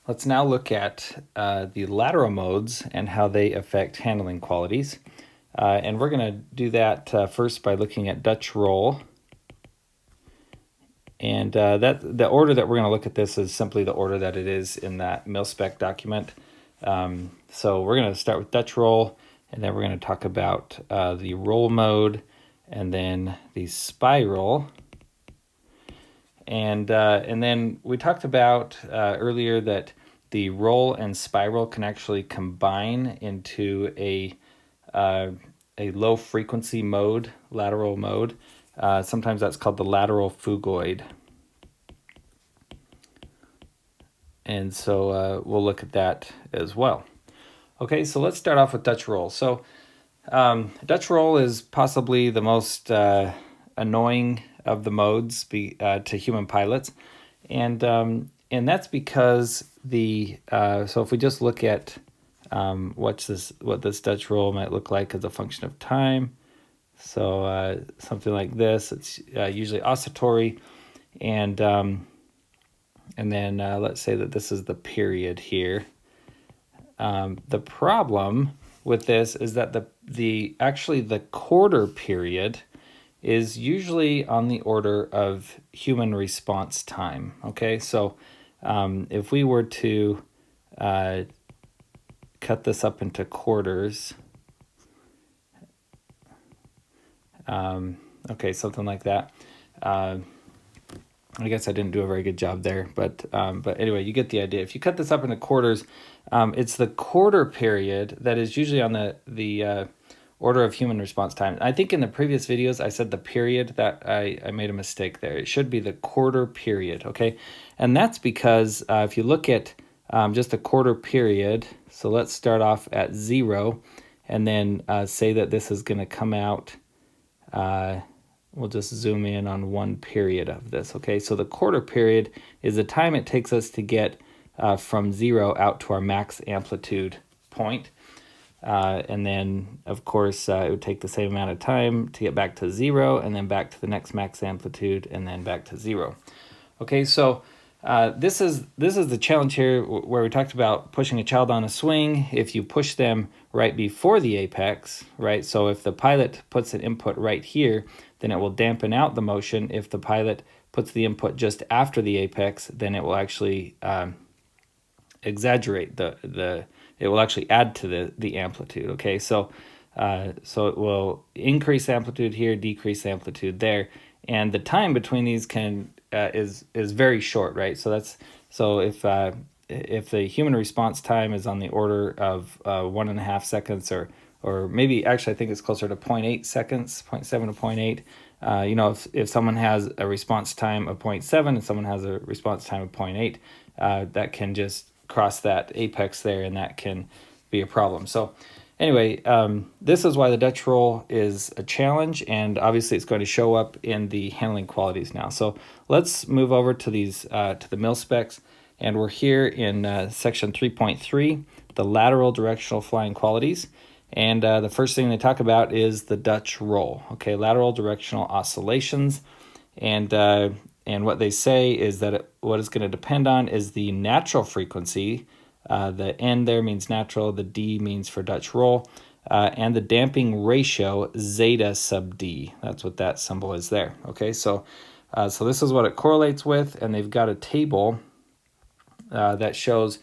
Let's now look at the lateral modes and how they affect handling qualities. And we're going to do that first by looking at Dutch roll. And the order that we're going to look at this is simply the order that it is in that mil-spec document. So we're going to start with Dutch roll, and then we're going to talk about the roll mode, and then the spiral. And then we talked about earlier that the roll and spiral can actually combine into a low frequency mode, lateral mode. Sometimes that's called the lateral phugoid. And so we'll look at that as well. Okay, so let's start off with Dutch roll. So Dutch roll is possibly the most annoying of the modes to human pilots, and that's because so if we just look at what this Dutch roll might look like as a function of time, so something like this, it's usually oscillatory, and then let's say that this is the period here. The problem with this is that actually the quarter period is usually on the order of human response time. Okay, so if we were to cut this up into quarters, okay, something like that. I guess I didn't do a very good job there, but anyway, you get the idea. If you cut this up into quarters, it's the quarter period that is usually on the order of human response time. I think in the previous videos I said the period, that I made a mistake there. It should be the quarter period, okay? And that's because if you look at just a quarter period, so let's start off at 0, and then say that this is going to come out, we'll just zoom in on one period of this, okay? So the quarter period is the time it takes us to get from 0 out to our max amplitude point. And then, of course, it would take the same amount of time to get back to 0, and then back to the next max amplitude, and then back to 0. Okay, so this is the challenge here where we talked about pushing a child on a swing. If you push them right before the apex, right? So if the pilot puts an input right here, then it will dampen out the motion. If the pilot puts the input just after the apex, then it will actually exaggerate it will actually add to the amplitude. Okay, so it will increase amplitude here, decrease amplitude there, and the time between these is very short, right? So if the human response time is on the order of 1.5 seconds, or maybe actually I think it's closer to 0.8 seconds, 0.7 to 0.8. If someone has a response time of 0.7 and someone has a response time of 0.8, that can just cross that apex there, and that can be a problem. So anyway, this is why the Dutch roll is a challenge, and obviously it's going to show up in the handling qualities now. So let's move over to the mil specs, and we're here in section 3.3, the lateral directional flying qualities. And the first thing they talk about is the Dutch roll. Okay, lateral directional oscillations, and what they say is that what it's going to depend on is the natural frequency. The N there means natural, the D means for Dutch roll, and the damping ratio zeta sub D. That's what that symbol is there. Okay, so this is what it correlates with, and they've got a table that shows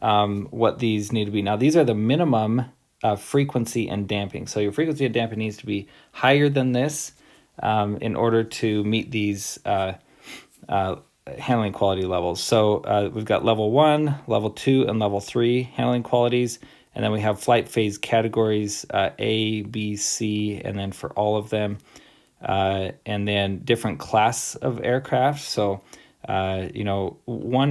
what these need to be. Now, these are the minimum frequency and damping. So your frequency and damping needs to be higher than this in order to meet these handling quality levels. So we've got level 1, level 2, and level 3 handling qualities, and then we have flight phase categories A, B, C, and then for all of them, and then different class of aircraft. So 1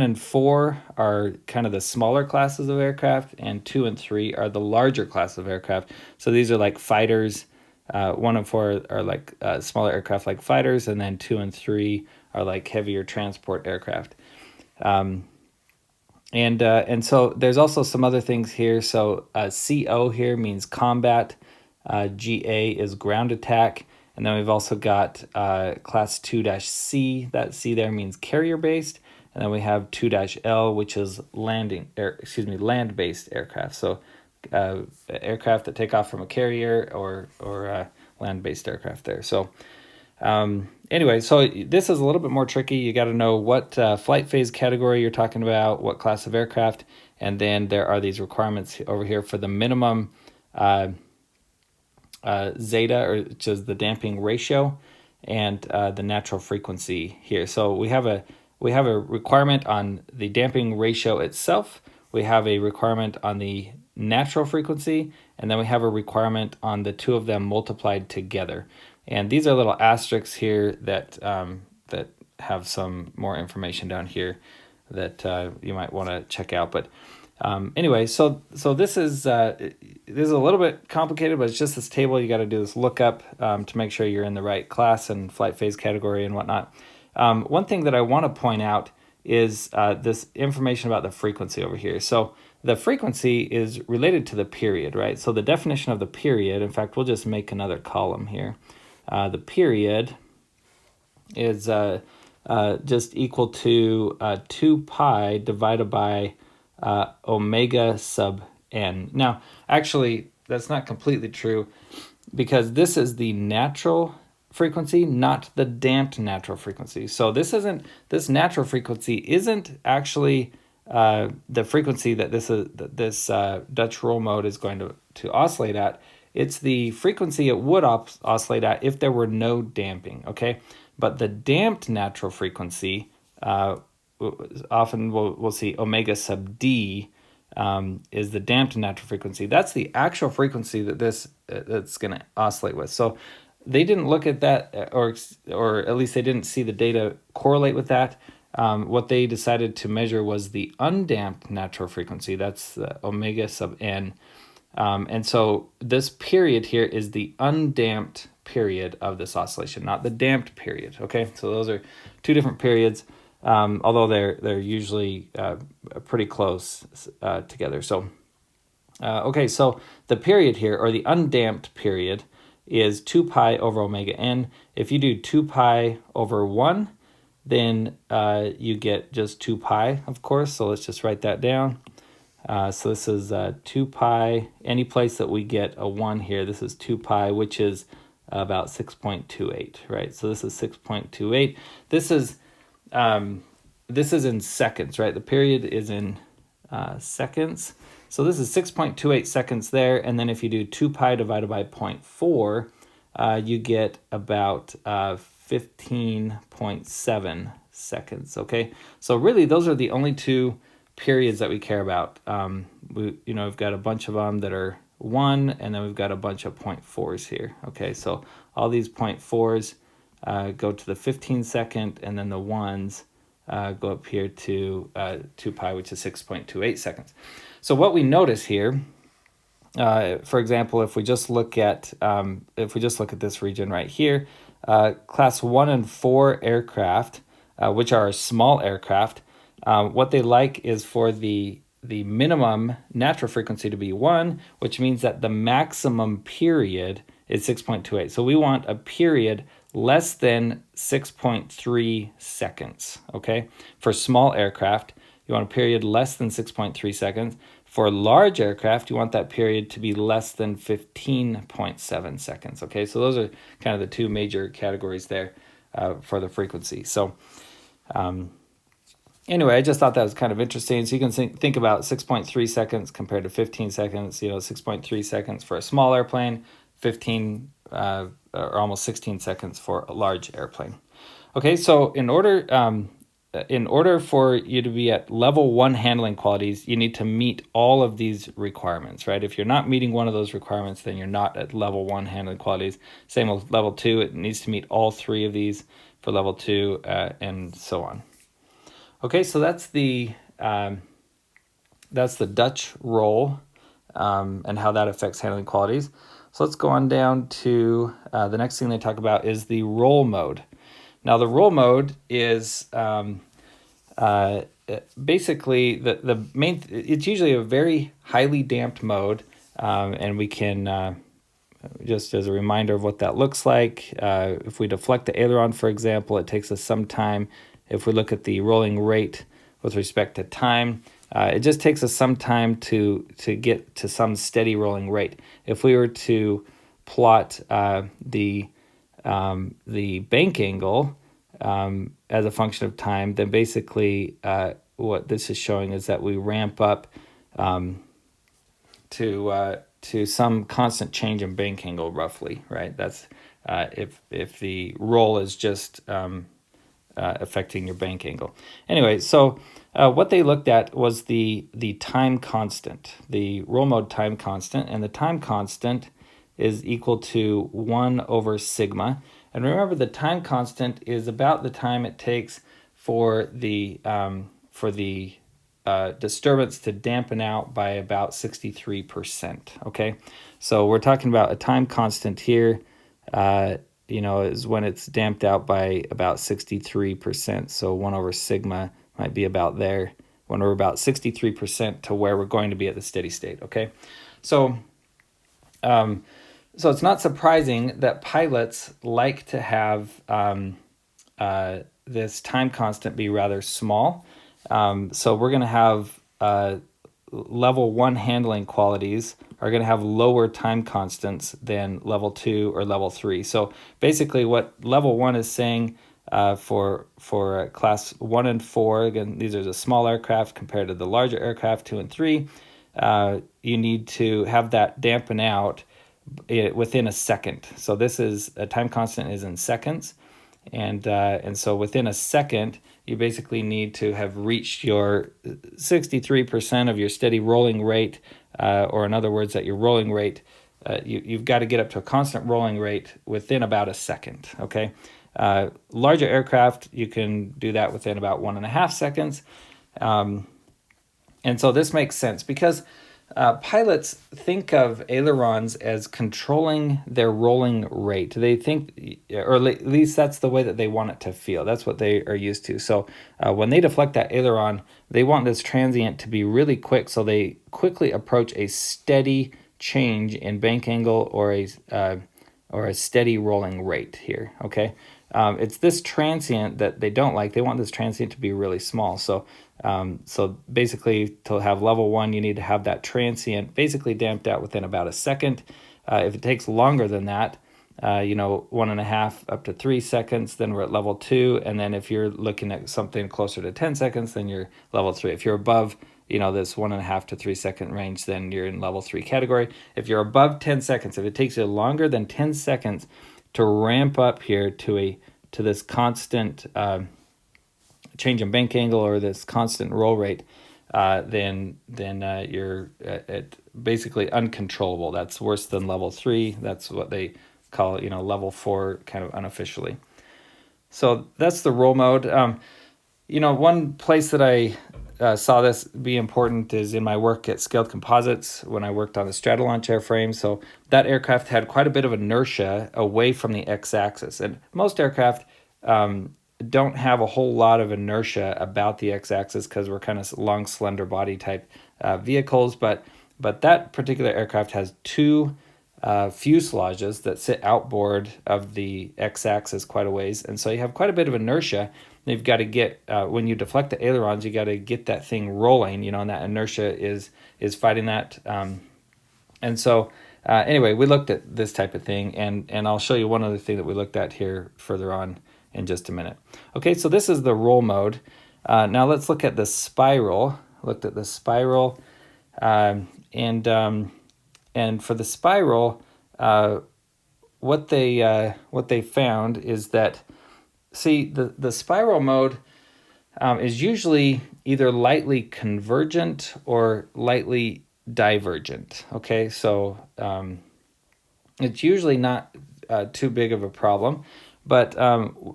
and 4 are kind of the smaller classes of aircraft, and 2 and 3 are the larger class of aircraft. So these are like fighters. 1 and 4 are like smaller aircraft like fighters, and then 2 and 3 are like heavier transport aircraft. And so there's also some other things here. So CO here means combat, GA is ground attack, and then we've also got class 2-C. That C there means carrier based, and then we have 2-L, which is land-based aircraft. So aircraft that take off from a carrier or land-based aircraft there. So anyway, so this is a little bit more tricky. You got to know what flight phase category you're talking about, what class of aircraft, and then there are these requirements over here for the minimum zeta, which is the damping ratio, and the natural frequency here. So we have a requirement on the damping ratio itself. We have a requirement on the natural frequency, and then we have a requirement on the two of them multiplied together. And these are little asterisks here that that have some more information down here that you might want to check out. But anyway, so this is a little bit complicated, but it's just this table. You got to do this lookup to make sure you're in the right class and flight phase category and whatnot. One thing that I want to point out is this information about the frequency over here. So the frequency is related to the period, right? So the definition of the period, in fact, we'll just make another column here. The period is just equal to 2 pi divided by omega sub n. Now, actually, that's not completely true because this is the natural frequency, not the damped natural frequency. So this natural frequency isn't actually the frequency that this Dutch roll mode is going to oscillate at. It's the frequency it would oscillate at if there were no damping, okay? But the damped natural frequency, often we'll see omega sub d is the damped natural frequency. That's the actual frequency that that's going to oscillate with. So they didn't look at that, or at least they didn't see the data correlate with that. What they decided to measure was the undamped natural frequency. That's the omega sub n. And so this period here is the undamped period of this oscillation, not the damped period. Okay, so those are two different periods, although they're usually pretty close together. So okay, so the period here, or the undamped period, is 2 pi over omega n. If you do 2 pi over 1, then you get just 2 pi, of course. So let's just write that down. So this is 2 pi. Any place that we get a 1 here, this is 2 pi, which is about 6.28, right? So this is 6.28. This is in seconds, right? The period is in seconds. So this is 6.28 seconds there, and then if you do 2 pi divided by 0.4, you get about 15.7 seconds, okay? So really, those are the only two periods that we care about. We've got a bunch of them that are 1, and then we've got a bunch of 0.4s here, okay? So all these 0.4s go to the 15 second, and then the 1s go up here to 2 pi, which is 6.28 seconds. So what we notice here, for example, if we just look at this region right here, class 1 and 4 aircraft, which are small aircraft, what they like is for the minimum natural frequency to be 1, which means that the maximum period is 6.28. So we want a period less than 6.3 seconds, okay? For small aircraft, you want a period less than 6.3 seconds. For large aircraft, you want that period to be less than 15.7 seconds, okay? So those are kind of the two major categories there for the frequency. So anyway, I just thought that was kind of interesting. So you can think about 6.3 seconds compared to 15 seconds, 6.3 seconds for a small airplane, 15 or almost 16 seconds for a large airplane. Okay, so in order for you to be at level 1 handling qualities, you need to meet all of these requirements, right? If you're not meeting one of those requirements, then you're not at level 1 handling qualities. Same with level 2, it needs to meet all 3 of these for level 2, and so on. Okay, so that's the Dutch roll and how that affects handling qualities. So let's go on down to the next thing they talk about is the roll mode. Now the roll mode is basically the main. It's usually a very highly damped mode, and we can just as a reminder of what that looks like. If we deflect the aileron, for example, it takes us some time if we look at the rolling rate with respect to time, it just takes us some time to get to some steady rolling rate. If we were to plot the bank angle as a function of time, then basically what this is showing is that we ramp up to some constant change in bank angle, roughly, right? That's if the roll is just affecting your bank angle. Anyway, so what they looked at was the time constant, the roll mode time constant, and the time constant is equal to 1 over sigma. And remember, the time constant is about the time it takes for the disturbance to dampen out by about 63%. Okay, so we're talking about a time constant here. Is when it's damped out by about 63%. So 1 over sigma might be about there when we're about 63% to where we're going to be at the steady state. Okay, so it's not surprising that pilots like to have this time constant be rather small. So we're going to have level 1 handling qualities are going to have lower time constants than level 2 or level 3. So basically what level 1 is saying for class 1 and 4, again, these are the small aircraft compared to the larger aircraft 2 and 3, you need to have that dampen out within a second. So this is a time constant is in seconds. And so within a second, you basically need to have reached your 63% of your steady rolling rate, or in other words, that your rolling rate, you've got to get up to a constant rolling rate within about a second, okay? Larger aircraft, you can do that within about 1.5 seconds. And so this makes sense because pilots think of ailerons as controlling their rolling rate. They think, or at least that's the way that they want it to feel. That's what they are used to. So when they deflect that aileron, they want this transient to be really quick, so they quickly approach a steady change in bank angle or a steady rolling rate here, okay? It's this transient that they don't like. They want this transient to be really small. So basically, to have level 1, you need to have that transient basically damped out within about a second. If it takes longer than that, 1.5 up to 3 seconds, then we're at level 2. And then if you're looking at something closer to 10 seconds, then you're level 3. If you're above, this 1.5 to 3 second range, then you're in level 3 category. If you're above 10 seconds, if it takes you longer than 10 seconds to ramp up here to this constant change in bank angle or this constant roll rate, then you're at basically uncontrollable. That's worse than level 3. That's what they call level 4 kind of unofficially. So that's the roll mode. One place that I saw this be important is in my work at Scaled Composites when I worked on the Stratolaunch airframe. So that aircraft had quite a bit of inertia away from the x-axis, and most aircraft don't have a whole lot of inertia about the x-axis because we're kind of long, slender body type vehicles. But that particular aircraft has 2 fuselages that sit outboard of the x-axis quite a ways, and so you have quite a bit of inertia. You've got to get when you deflect the ailerons, you got to get that thing rolling, and that inertia is fighting that. And so anyway, we looked at this type of thing, and I'll show you one other thing that we looked at here further on in just a minute. Okay, so this is the roll mode. Now let's look at the spiral. Looked at the spiral, and for the spiral, what they found is that, see, the spiral mode is usually either lightly convergent or lightly divergent. Okay, so it's usually not too big of a problem. But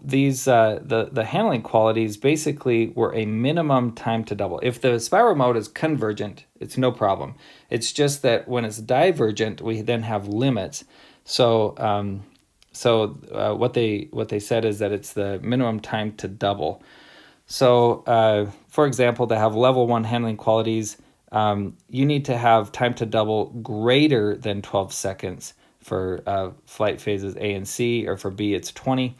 these the handling qualities basically were a minimum time to double. If the spiral mode is convergent, it's no problem. It's just that when it's divergent, we then have limits. So what they said is that it's the minimum time to double. So for example, to have level 1 handling qualities, you need to have time to double greater than 12 seconds for flight phases A and C, or for B it's 20.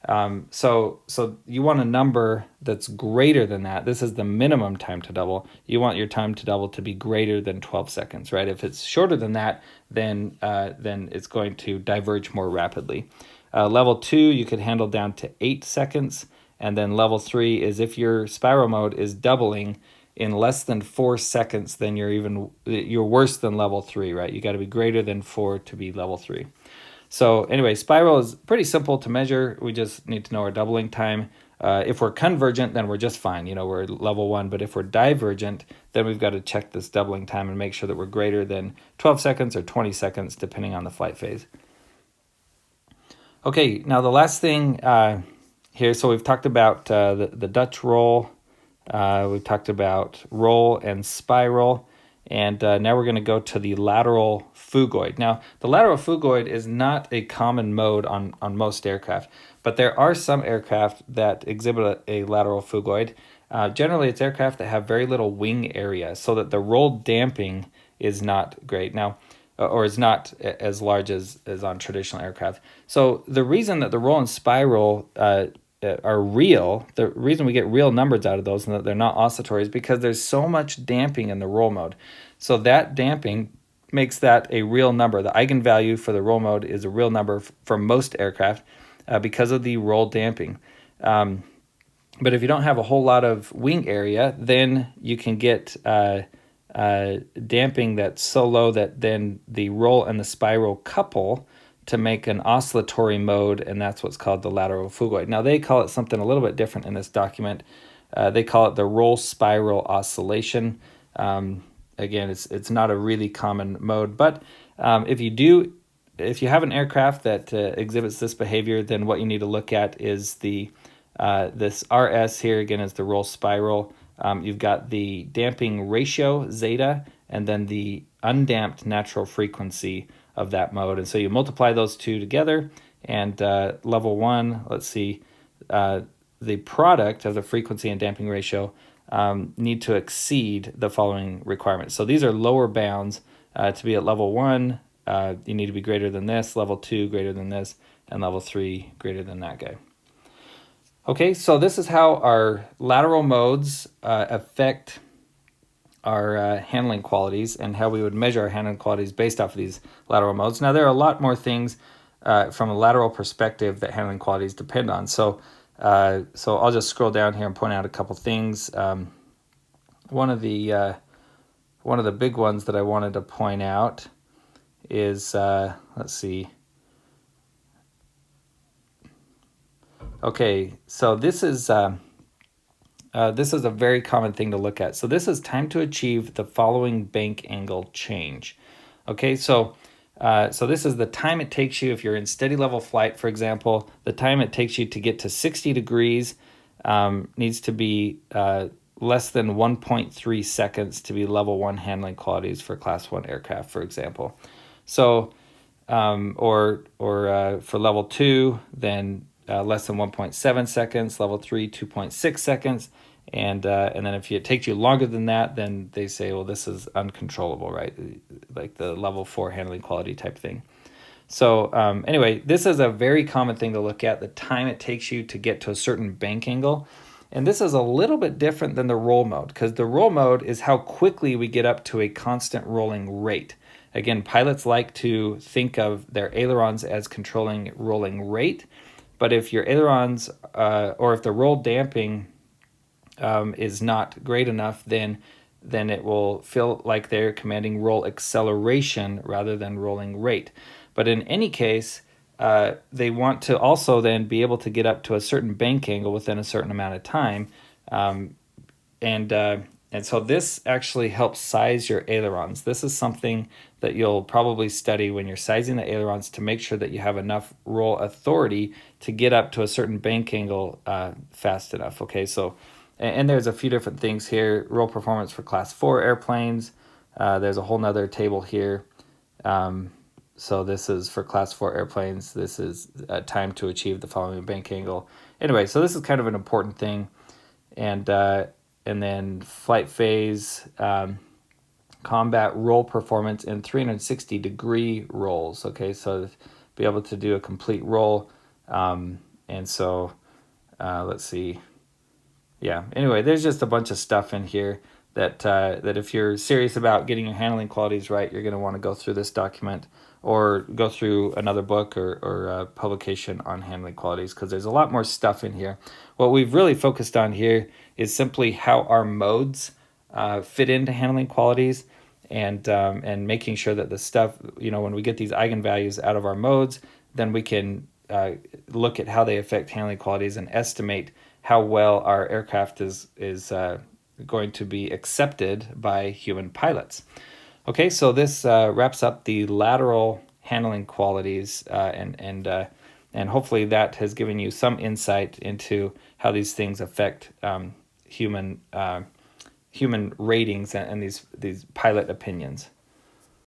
So you want a number that's greater than that. This is the minimum time to double. You want your time to double to be greater than 12 seconds, right? If it's shorter than that, then it's going to diverge more rapidly. Level 2, you could handle down to 8 seconds. And then level 3 is if your spiral mode is doubling in less than 4 seconds, then you're worse than level 3, right? You got to be greater than 4 to be level 3. So anyway, spiral is pretty simple to measure. We just need to know our doubling time. If we're convergent, then we're just fine. We're level 1. But if we're divergent, then we've got to check this doubling time and make sure that we're greater than 12 seconds or 20 seconds, depending on the flight phase. Okay, now the last thing here, so we've talked about the Dutch roll. We've talked about roll and spiral. And now we're going to go to the lateral phugoid. Now, the lateral phugoid is not a common mode on most aircraft, but there are some aircraft that exhibit a lateral phugoid. Generally, it's aircraft that have very little wing area, so that the roll damping is not great. Now, or is not as large as on traditional aircraft. So the reason that the roll and spiral are real, the reason we get real numbers out of those and that they're not oscillatory is because there's so much damping in the roll mode. So that damping makes that a real number. The eigenvalue for the roll mode is a real number for most aircraft because of the roll damping. But if you don't have a whole lot of wing area, then you can get damping that's so low that then the roll and the spiral couple to make an oscillatory mode, and that's what's called the lateral phugoid. Now, they call it something a little bit different in this document. They call it the roll spiral oscillation. Again, it's not a really common mode, but if you have an aircraft that exhibits this behavior, then what you need to look at is this RS here, again, is the roll spiral. You've got the damping ratio, zeta, and then the undamped natural frequency of that mode. And so you multiply those two together, and level 1, let's see, the product of the frequency and damping ratio need to exceed the following requirements. So these are lower bounds. To be at level 1, you need to be greater than this, level 2 greater than this, and level 3 greater than that guy. Okay, so this is how our lateral modes affect our handling qualities and how we would measure our handling qualities based off of these lateral modes. Now, there are a lot more things from a lateral perspective that handling qualities depend on. So I'll just scroll down here and point out a couple things. One of the big ones that I wanted to point out is, let's see. Okay, so this is a very common thing to look at. So this is time to achieve the following bank angle change. Okay, so this is the time it takes you if you're in steady level flight, for example. The time it takes you to get to 60 degrees needs to be less than 1.3 seconds to be level 1 handling qualities for class 1 aircraft, for example. So or for level 2, then less than 1.7 seconds, level 3, 2.6 seconds, and then if it takes you longer than that, then they say, well, this is uncontrollable, right? Like the level 4 handling quality type thing. So anyway, this is a very common thing to look at, the time it takes you to get to a certain bank angle. And this is a little bit different than the roll mode, because the roll mode is how quickly we get up to a constant rolling rate. Again, pilots like to think of their ailerons as controlling rolling rate. But if your ailerons or if the roll damping is not great enough, then it will feel like they're commanding roll acceleration rather than rolling rate. But in any case, they want to also then be able to get up to a certain bank angle within a certain amount of time. And so this actually helps size your ailerons. This is something that you'll probably study when you're sizing the ailerons to make sure that you have enough roll authority to get up to a certain bank angle fast enough. Okay, so, and there's a few different things here. Roll performance for class 4 airplanes. There's a whole nother table here. So this is for class 4 airplanes. This is time to achieve the following bank angle. Anyway, so this is kind of an important thing. And then flight phase, combat roll performance in 360 degree rolls. Okay, so to be able to do a complete roll, And so let's see. Yeah. Anyway, there's just a bunch of stuff in here that if you're serious about getting your handling qualities right, you're going to want to go through this document or go through another book or publication on handling qualities, because there's a lot more stuff in here. What we've really focused on here is simply how our modes fit into handling qualities, and making sure that the stuff, when we get these eigenvalues out of our modes, then we can look at how they affect handling qualities and estimate how well our aircraft is going to be accepted by human pilots. Okay, so this wraps up the lateral handling qualities, and hopefully that has given you some insight into how these things affect human ratings and these pilot opinions.